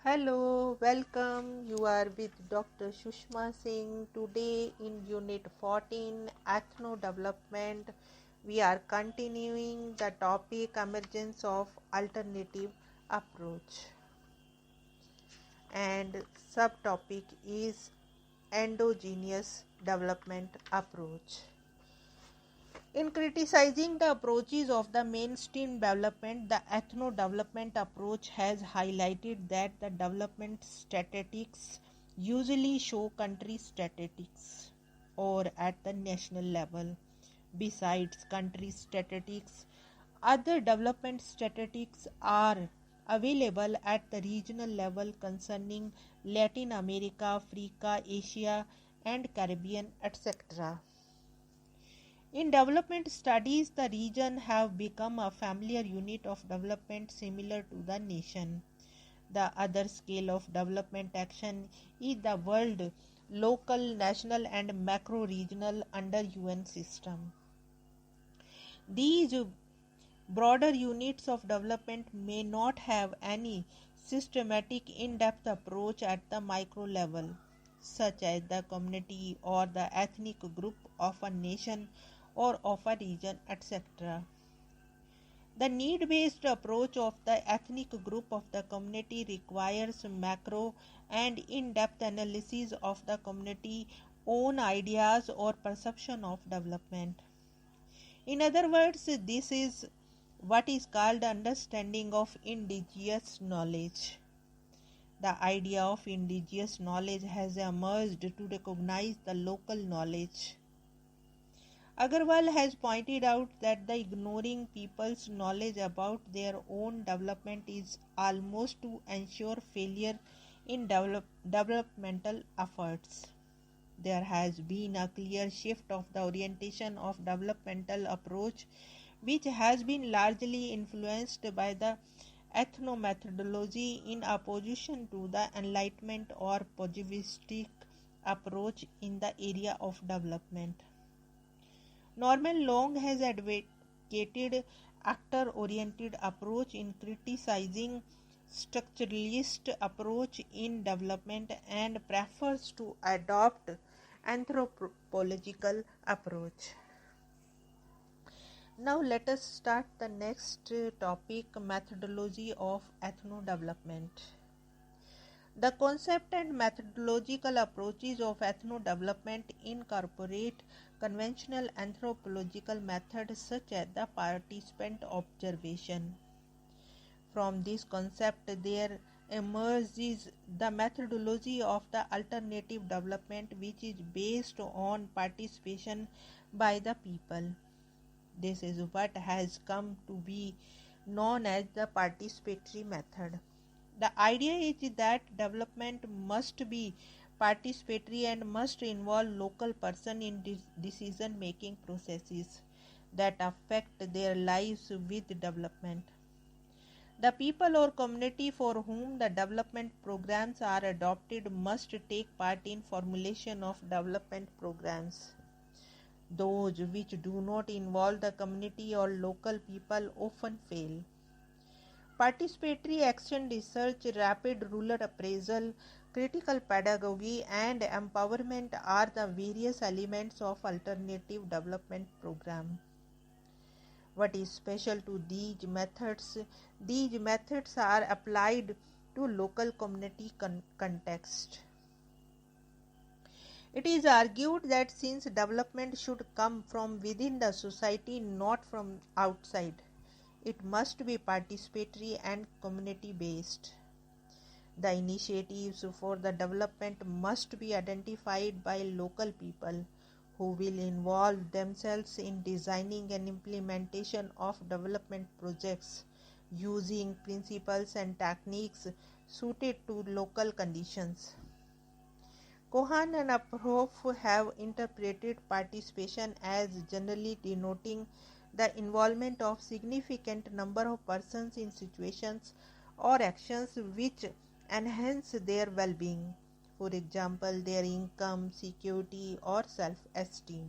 Hello, welcome. You are with Dr. Sushma Singh. Today in Unit 14, Ethno Development, we are continuing the topic emergence of alternative approach. And subtopic is endogenous development approach. In criticizing the approaches of the mainstream development, the ethno-development approach has highlighted that the development statistics usually show country statistics or at the national level. Besides country statistics, other development statistics are available at the regional level concerning Latin America, Africa, Asia, and Caribbean, etc. In development studies, the region have become a familiar unit of development similar to the nation. The other scale of development action is the world, local, national and macro-regional under UN system. These broader units of development may not have any systematic in-depth approach at the micro level, such as the community or the ethnic group of a nation or of a region, etc. The need-based approach of the ethnic group of the community requires macro and in-depth analysis of the community's own ideas or perception of development. In other words, this is what is called understanding of indigenous knowledge. The idea of indigenous knowledge has emerged to recognize the local knowledge. Agarwal has pointed out that the ignoring people's knowledge about their own development is almost to ensure failure in developmental efforts. There has been a clear shift of the orientation of developmental approach, which has been largely influenced by the ethno-methodology in opposition to the enlightenment or positivistic approach in the area of development. Norman Long has advocated actor-oriented approach in criticizing structuralist approach in development and prefers to adopt anthropological approach. Now let us start the next topic, methodology of ethno-development. The concept and methodological approaches of ethno-development incorporate conventional anthropological methods such as the participant observation. From this concept, there emerges the methodology of the alternative development, which is based on participation by the people. This is what has come to be known as the participatory method. The idea is that development must be participatory and must involve local person in decision-making processes that affect their lives with development. The people or community for whom the development programs are adopted must take part in formulation of development programs. Those which do not involve the community or local people often fail. Participatory action research, rapid rural appraisal, critical pedagogy, and empowerment are the various elements of alternative development program. What is special to these methods? These methods are applied to local community context. It is argued that since development should come from within the society, not from outside, it must be participatory and community-based. The initiatives for the development must be identified by local people who will involve themselves in designing and implementation of development projects using principles and techniques suited to local conditions. Cohen and Uphoff have interpreted participation as generally denoting the involvement of significant number of persons in situations or actions which enhance their well-being, for example, their income, security, or self-esteem.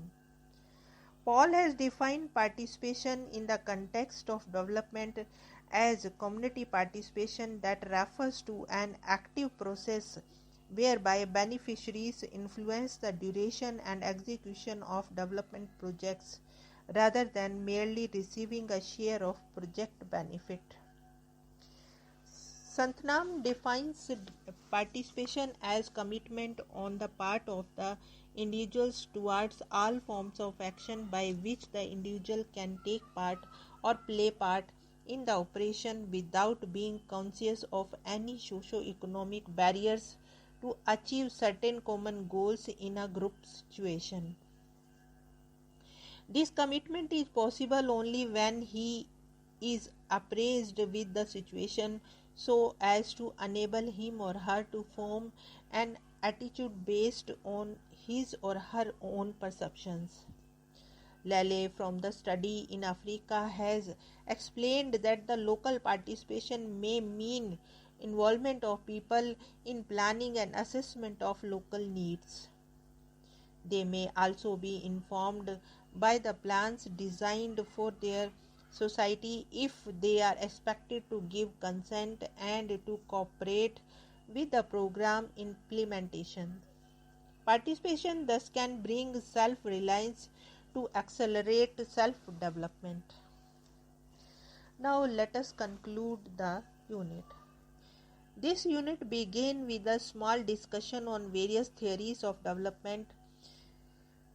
Paul has defined participation in the context of development as community participation that refers to an active process whereby beneficiaries influence the duration and execution of development projects rather than merely receiving a share of project benefit. Santnam defines participation as commitment on the part of the individuals towards all forms of action by which the individual can take part or play part in the operation without being conscious of any socio-economic barriers to achieve certain common goals in a group situation. This commitment is possible only when he is appraised with the situation so as to enable him or her to form an attitude based on his or her own perceptions. Lele from the study in Africa has explained that the local participation may mean involvement of people in planning and assessment of local needs. They may also be informed by the plans designed for their society if they are expected to give consent and to cooperate with the program implementation. Participation thus can bring self-reliance to accelerate self-development. Now let us conclude the unit. This unit began with a small discussion on various theories of development.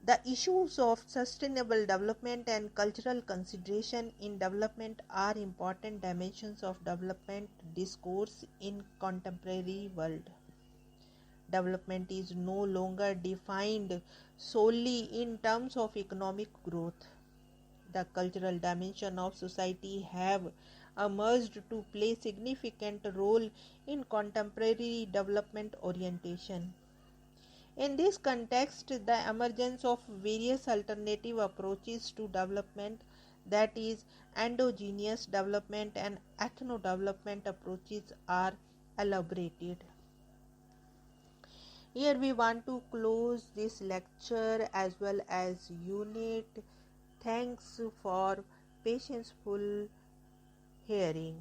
The issues of sustainable development and cultural consideration in development are important dimensions of development discourse in contemporary world. Development is no longer defined solely in terms of economic growth. The cultural dimension of society have emerged to play significant role in contemporary development orientation. In this context, the emergence of various alternative approaches to development, that is, endogenous development and ethno-development approaches, are elaborated. Here we want to close this lecture as well as unit. Thanks for patientful hearing.